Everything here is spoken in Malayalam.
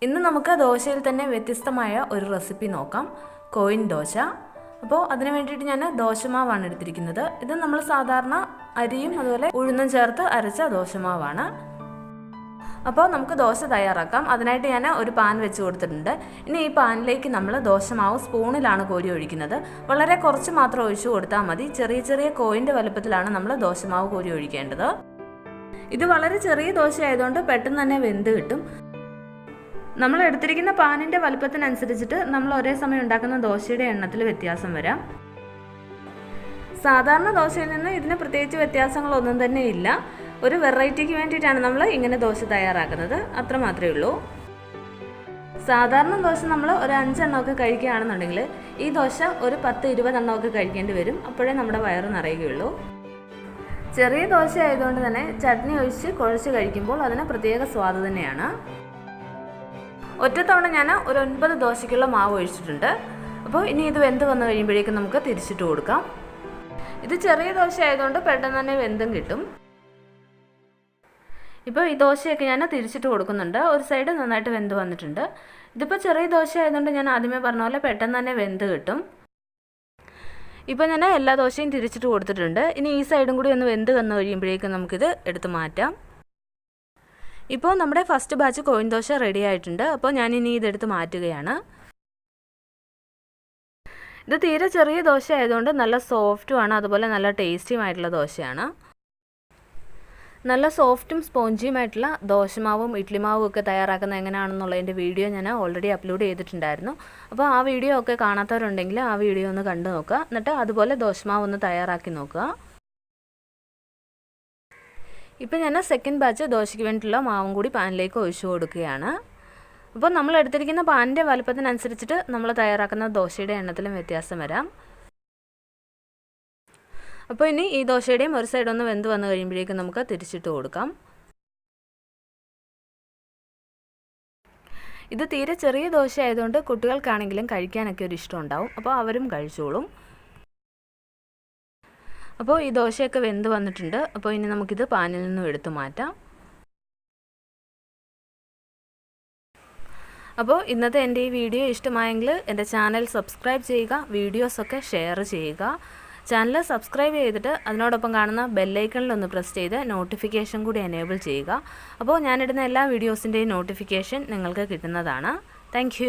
ഇന്ന് നമുക്ക് ദോശയിൽ തന്നെ വ്യത്യസ്തമായ ഒരു റെസിപ്പി നോക്കാം, കോയിൻ ദോശ. അപ്പോൾ അതിന് വേണ്ടിയിട്ട് ഞാൻ ദോശമാവാണ് എടുത്തിരിക്കുന്നത്. ഇത് നമ്മൾ സാധാരണ അരിയും അതുപോലെ ഉഴുന്നും ചേർത്ത് അരച്ച ദോശമാവാണ്. അപ്പോൾ നമുക്ക് ദോശ തയ്യാറാക്കാം. അതിനായിട്ട് ഞാൻ ഒരു പാൻ വെച്ച് കൊടുത്തിട്ടുണ്ട്. ഇനി ഈ പാനിലേക്ക് നമ്മൾ ദോശമാവ് സ്പൂണിലാണ് കോരി ഒഴിക്കുന്നത്. വളരെ കുറച്ച് മാത്രം ഒഴിച്ചു കൊടുത്താൽ മതി. ചെറിയ ചെറിയ കോയിൻ്റെ വലുപ്പത്തിലാണ് നമ്മൾ ദോശമാവ് കോരി ഒഴിക്കേണ്ടത്. ഇത് വളരെ ചെറിയ ദോശ ആയതുകൊണ്ട് പെട്ടെന്ന് തന്നെ വെന്ത് കിട്ടും. നമ്മൾ എടുത്തിരിക്കുന്ന പാനിൻ്റെ വലുപ്പത്തിനനുസരിച്ചിട്ട് നമ്മൾ ഒരേ സമയം ഉണ്ടാക്കുന്ന ദോശയുടെ എണ്ണത്തിൽ വ്യത്യാസം വരാം. സാധാരണ ദോശയിൽ നിന്ന് ഇതിന് പ്രത്യേകിച്ച് വ്യത്യാസങ്ങളൊന്നും തന്നെ ഇല്ല. ഒരു വെറൈറ്റിക്ക് വേണ്ടിയിട്ടാണ് നമ്മൾ ഇങ്ങനെ ദോശ തയ്യാറാക്കുന്നത്, അത്ര മാത്രമേ ഉള്ളൂ. സാധാരണ ദോശ നമ്മൾ ഒരു 5 എണ്ണമൊക്കെ കഴിക്കുകയാണെന്നുണ്ടെങ്കിൽ ഈ ദോശ ഒരു 10-20 എണ്ണമൊക്കെ കഴിക്കേണ്ടി വരും. അപ്പോഴേ നമ്മുടെ വയറ് നിറയുകയുള്ളൂ. ചെറിയ ദോശ ആയതുകൊണ്ട് തന്നെ ചട്നി ഒഴിച്ച് കുഴച്ച് കഴിക്കുമ്പോൾ അതിന് പ്രത്യേക സ്വാദ് തന്നെയാണ്. ഒറ്റത്തവണ ഞാൻ ഒരു 9 ദോശയ്ക്കുള്ള മാവ് ഒഴിച്ചിട്ടുണ്ട്. അപ്പോൾ ഇനി ഇത് വെന്ത് വന്നു കഴിയുമ്പോഴേക്കും നമുക്ക് തിരിച്ചിട്ട് കൊടുക്കാം. ഇത് ചെറിയ ദോശ ആയതുകൊണ്ട് പെട്ടെന്ന് തന്നെ വെന്തും കിട്ടും. ഇപ്പോൾ ഈ ദോശയൊക്കെ ഞാൻ തിരിച്ചിട്ട് കൊടുക്കുന്നുണ്ട്. ഒരു സൈഡ് നന്നായിട്ട് വെന്ത് വന്നിട്ടുണ്ട്. ഇതിപ്പോൾ ചെറിയ ദോശ ആയതുകൊണ്ട് ഞാൻ ആദ്യമേ പറഞ്ഞ പോലെ പെട്ടെന്ന് തന്നെ വെന്ത് കിട്ടും. ഇപ്പോൾ ഞാൻ എല്ലാ ദോശയും തിരിച്ചിട്ട് കൊടുത്തിട്ടുണ്ട്. ഇനി ഈ സൈഡും കൂടി ഒന്ന് വെന്ത് വന്നു കഴിയുമ്പോഴേക്കും നമുക്കിത് എടുത്ത് മാറ്റാം. ഇപ്പോൾ നമ്മുടെ first batch coin dosa ready ആയിട്ടുണ്ട്. അപ്പോൾ ഞാനിനി ഇതെടുത്ത് മാറ്റുകയാണ്. ഇത് തീരെ ചെറിയ ദോശ ആയതുകൊണ്ട് നല്ല സോഫ്റ്റുമാണ്, അതുപോലെ നല്ല ടേസ്റ്റിയുമായിട്ടുള്ള ദോശയാണ്. നല്ല സോഫ്റ്റും സ്പോഞ്ചിയുമായിട്ടുള്ള ദോശമാവും ഇഡ്ലിമാവും ഒക്കെ തയ്യാറാക്കുന്നത് എങ്ങനെയാണെന്നുള്ളതിൻ്റെ വീഡിയോ ഞാൻ ഓൾറെഡി അപ്ലോഡ് ചെയ്തിട്ടുണ്ടായിരുന്നു. അപ്പോൾ ആ വീഡിയോ ഒക്കെ കാണാത്തവരുണ്ടെങ്കിൽ ആ വീഡിയോ ഒന്ന് കണ്ടു നോക്കുക. എന്നിട്ട് അതുപോലെ ദോശമാവ് ഒന്ന് തയ്യാറാക്കി നോക്കുക. ഇപ്പോൾ ഞാൻ സെക്കൻഡ് ബാച്ച് ദോശയ്ക്ക് വേണ്ടിയിട്ടുള്ള മാവും കൂടി പാനിലേക്ക് ഒഴിച്ചു കൊടുക്കുകയാണ്. അപ്പോൾ നമ്മൾ എടുത്തിരിക്കുന്ന പാനിൻ്റെ വലുപ്പത്തിനനുസരിച്ചിട്ട് നമ്മൾ തയ്യാറാക്കുന്ന ദോശയുടെ എണ്ണത്തിലും വ്യത്യാസം വരാം. അപ്പോൾ ഇനി ഈ ദോശയുടെയും ഒരു സൈഡ് ഒന്ന് വെന്ത് വന്നു കഴിയുമ്പോഴേക്കും നമുക്ക് തിരിച്ചിട്ട് കൊടുക്കാം. ഇത് തീരെ ചെറിയ ദോശ ആയതുകൊണ്ട് കുട്ടികൾക്കാണെങ്കിലും കഴിക്കാനൊക്കെ ഒരു ഇഷ്ടം ഉണ്ടാവും. അപ്പോൾ അവരും കഴിച്ചോളും. അപ്പോൾ ഈ ദോശയൊക്കെ വെന്ത് വന്നിട്ടുണ്ട്. അപ്പോൾ ഇനി നമുക്കിത് പാനിൽ നിന്നും എടുത്തു മാറ്റാം. അപ്പോൾ ഇന്നത്തെ എൻ്റെ ഈ വീഡിയോ ഇഷ്ടമായെങ്കിൽ എൻ്റെ ചാനൽ സബ്സ്ക്രൈബ് ചെയ്യുക, വീഡിയോസൊക്കെ ഷെയർ ചെയ്യുക. ചാനൽ സബ്സ്ക്രൈബ് ചെയ്തിട്ട് അതിനോടൊപ്പം കാണുന്ന ബെല്ലൈക്കണിലൊന്ന് പ്രസ് ചെയ്ത് നോട്ടിഫിക്കേഷൻ കൂടി എനേബിൾ ചെയ്യുക. അപ്പോൾ ഞാനിടുന്ന എല്ലാ വീഡിയോസിൻ്റെയും നോട്ടിഫിക്കേഷൻ നിങ്ങൾക്ക് കിട്ടുന്നതാണ്. താങ്ക്